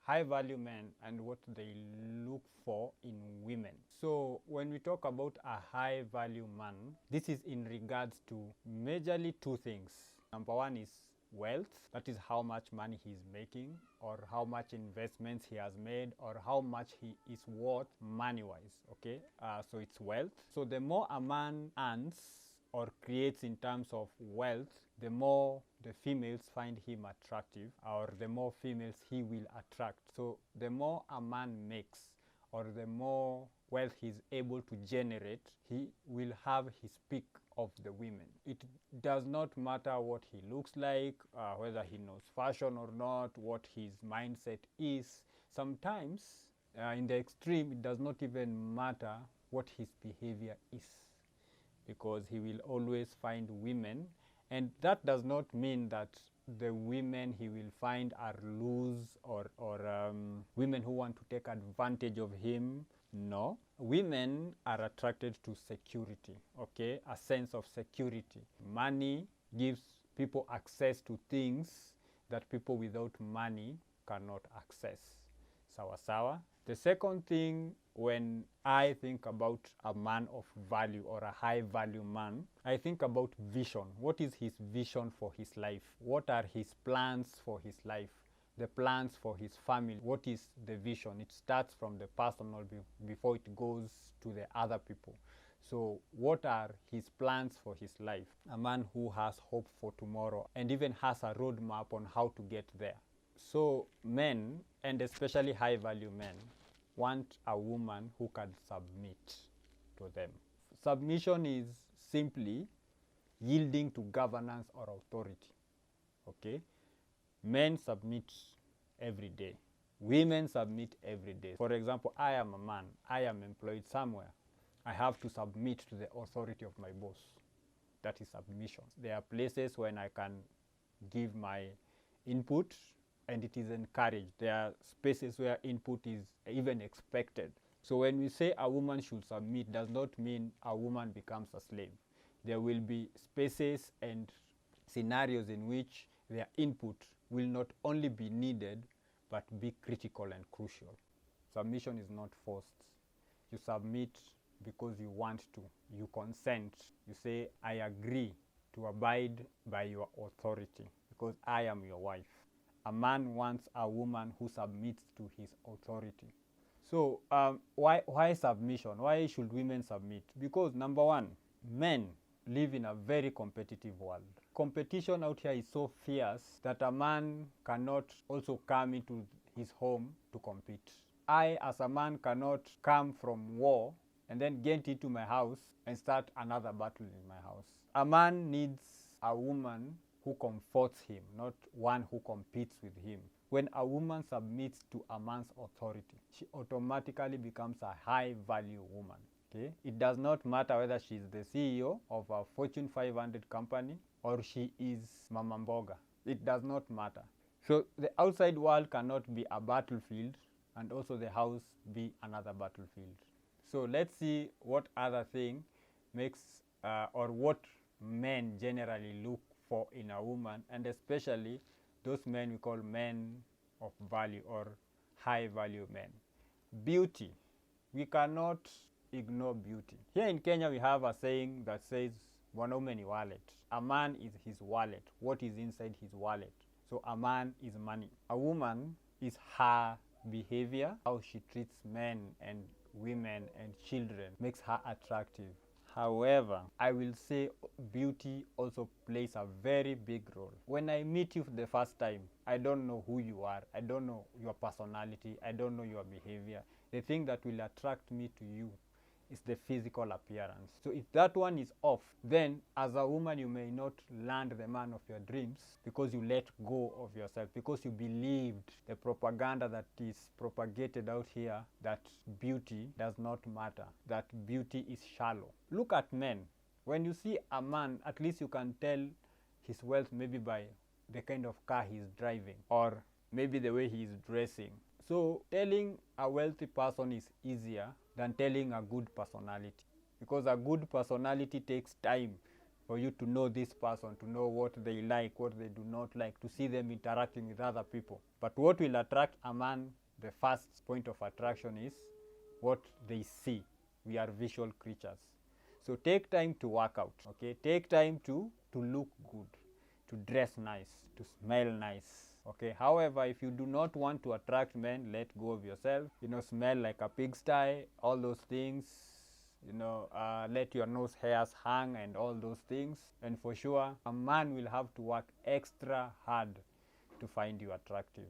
high value men and what they look for in women. So when we talk about a high value man, this is in regards to majorly two things. Number one is wealth, that is how much money he is making, or how much investments he has made, or how much he is worth money wise. Okay, so it's wealth. So the more a man earns or creates in terms of wealth, the more the females find him attractive, or the more females he will attract. So the more a man makes, or the more wealth he's able to generate, he will have his pick of the women. It does not matter what he looks like, whether he knows fashion or not, what his mindset is. Sometimes, in the extreme, it does not even matter what his behavior is, because he will always find women. And that does not mean that the women he will find are loose or women who want to take advantage of him. No. Women are attracted to security, okay? A sense of security. Money gives people access to things that people without money cannot access. Sawa sawa. The second thing, when I think about a man of value or a high value man, I think about vision. What is his vision for his life? What are his plans for his life? The plans for his family. What is the vision? It starts from the personal before it goes to the other people. So what are his plans for his life? A man who has hope for tomorrow and even has a roadmap on how to get there. So men, and especially high value men, want a woman who can submit to them. Submission is simply yielding to governance or authority. Okay? Men submit every day. Women submit every day. For example, I am a man. I am employed somewhere. I have to submit to the authority of my boss. That is submission. There are places when I can give my input and it is encouraged. There are spaces where input is even expected. So when we say a woman should submit, does not mean a woman becomes a slave. There will be spaces and scenarios in which their input will not only be needed, but be critical and crucial. Submission is not forced. You submit because you want to. You consent. You say, I agree to abide by your authority because I am your wife. A man wants a woman who submits to his authority. So why submission? Why should women submit? Because number one, men live in a very competitive world. Competition out here is so fierce that a man cannot also come into his home to compete. I, as a man, cannot come from war and then get into my house and start another battle in my house. A man needs a woman who comforts him, not one who competes with him. When a woman submits to a man's authority, she automatically becomes a high-value woman. Okay? It does not matter whether she is the CEO of a Fortune 500 company or she is Mama Mboga. It does not matter. So the outside world cannot be a battlefield and also the house be another battlefield. So let's see what other thing makes or what men generally look for in a woman, and especially those men we call men of value or high value men. Beauty. We cannot ignore beauty. Here in Kenya we have a saying that says, "Mwanaume ni wallet." A man is his wallet. What is inside his wallet? So a man is money. A woman is her behavior, how she treats men and women and children makes her attractive. However, I will say beauty also plays a very big role. When I meet you for the first time, I don't know who you are. I don't know your personality. I don't know your behavior. The thing that will attract me to you is the physical appearance. So if that one is off, then as a woman you may not land the man of your dreams because you let go of yourself, because you believed the propaganda that is propagated out here that beauty does not matter, that beauty is shallow. Look at men. When you see a man, at least you can tell his wealth maybe by the kind of car he's driving or maybe the way he is dressing. So telling a wealthy person is easier than telling a good personality, because a good personality takes time for you to know this person, to know what they like, what they do not like, to see them interacting with other people. But what will attract a man, the first point of attraction is what they see. We are visual creatures. So take time to work out, okay? Take time to look good, to dress nice, to smell nice, okay? However, if you do not want to attract men, let go of yourself. Smell like a pigsty, all those things. Let your nose hairs hang and all those things. And for sure, a man will have to work extra hard to find you attractive.